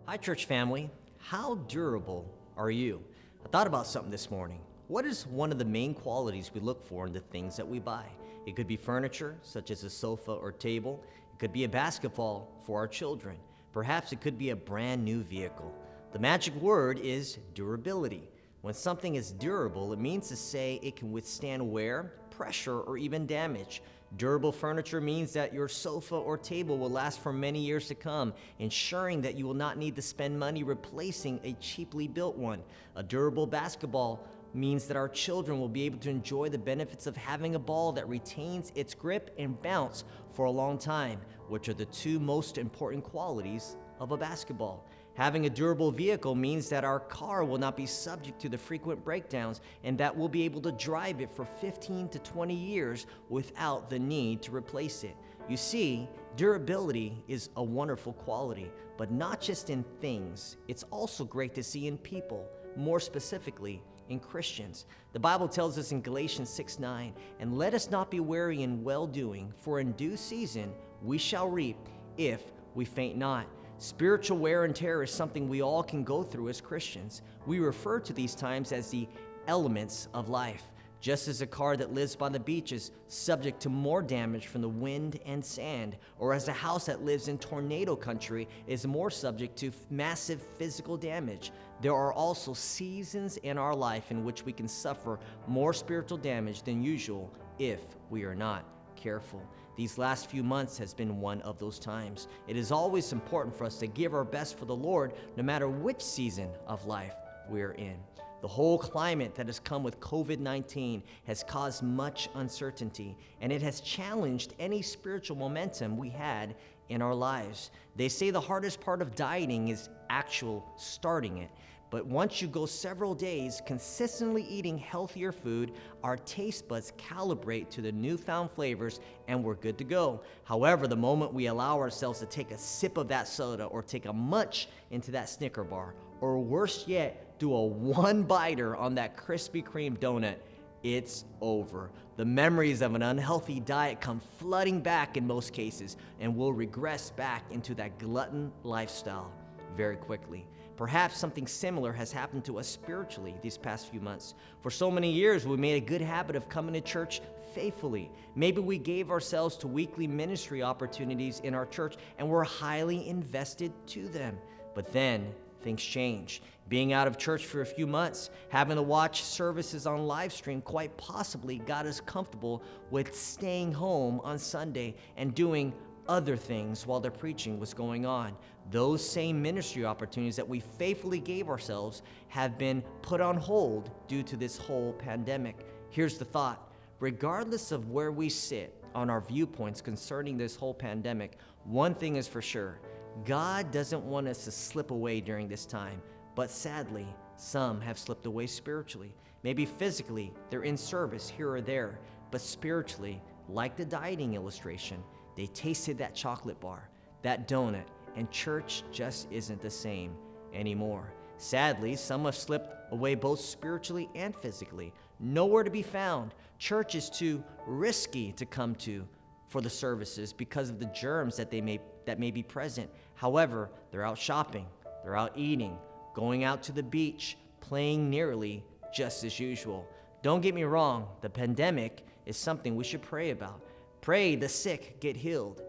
Hi, church family. How durable are you? I thought about something this morning. What is one of the main qualities we look for in the things that we buy? It could be furniture, such as a sofa or table. It could be a basketball for our children. Perhaps it could be a brand new vehicle. The magic word is durability. When something is durable, it means to say it can withstand wear, pressure, or even damage. Durable furniture means that your sofa or table will last for many years to come, ensuring that you will not need to spend money replacing a cheaply built one. A durable basketball means that our children will be able to enjoy the benefits of having a ball that retains its grip and bounce for a long time, which are the two most important qualities of a basketball. Having a durable vehicle means that our car will not be subject to the frequent breakdowns and that we'll be able to drive it for 15 to 20 years without the need to replace it. You see, durability is a wonderful quality, but not just in things. It's also great to see in people, more specifically in Christians. The Bible tells us in Galatians 6:9, "And let us not be weary in well-doing, for in due season we shall reap if we faint not." Spiritual wear and tear is something we all can go through as Christians. We refer to these times as the elements of life. Just as a car that lives by the beach is subject to more damage from the wind and sand, or as a house that lives in tornado country is more subject to massive physical damage, there are also seasons in our life in which we can suffer more spiritual damage than usual if we are not careful. These last few months has been one of those times. It is always important for us to give our best for the Lord, no matter which season of life we're in. The whole climate that has come with COVID-19 has caused much uncertainty, and it has challenged any spiritual momentum we had in our lives. They say the hardest part of dieting is actual starting it. But once you go several days consistently eating healthier food, our taste buds calibrate to the newfound flavors and we're good to go. However, the moment we allow ourselves to take a sip of that soda or take a munch into that Snicker bar, or worse yet, do a one-biter on that Krispy Kreme donut, it's over. The memories of an unhealthy diet come flooding back in most cases, and we'll regress back into that glutton lifestyle very quickly. Perhaps something similar has happened to us spiritually these past few months. For so many years, we made a good habit of coming to church faithfully. Maybe we gave ourselves to weekly ministry opportunities in our church and were highly invested to them. But then things change. Being out of church for a few months, having to watch services on live stream quite possibly got us comfortable with staying home on Sunday and doing other things while the preaching was going on. Those same ministry opportunities that we faithfully gave ourselves have been put on hold due to this whole pandemic. Here's the thought. Regardless of where we sit on our viewpoints concerning this whole pandemic, one thing is for sure. God doesn't want us to slip away during this time, but sadly, some have slipped away spiritually. Maybe physically, they're in service here or there, but spiritually, like the dieting illustration, they tasted that chocolate bar, that donut, and church just isn't the same anymore. Sadly, some have slipped away both spiritually and physically. Nowhere to be found. Church is too risky to come to for the services because of the germs that may be present. However, they're out shopping, they're out eating, going out to the beach, playing nearly just as usual. Don't get me wrong, the pandemic is something we should pray about. Pray the sick get healed.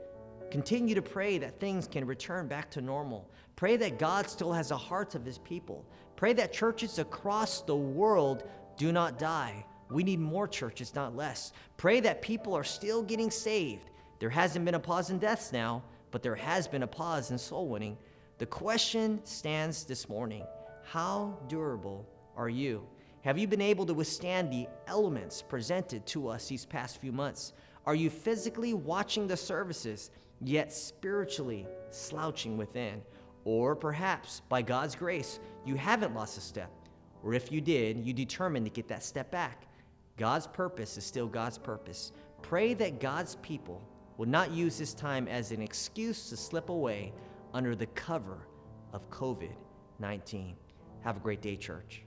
Continue to pray that things can return back to normal. Pray that God still has the hearts of his people. Pray that churches across the world do not die. We need more churches, not less. Pray that people are still getting saved. There hasn't been a pause in deaths now, but there has been a pause in soul winning. The question stands this morning: how durable are you? Have you been able to withstand the elements presented to us these past few months? Are you physically watching the services, yet spiritually slouching within? Or perhaps, by God's grace, you haven't lost a step. Or if you did, you determined to get that step back. God's purpose is still God's purpose. Pray that God's people will not use this time as an excuse to slip away under the cover of COVID-19. Have a great day, church.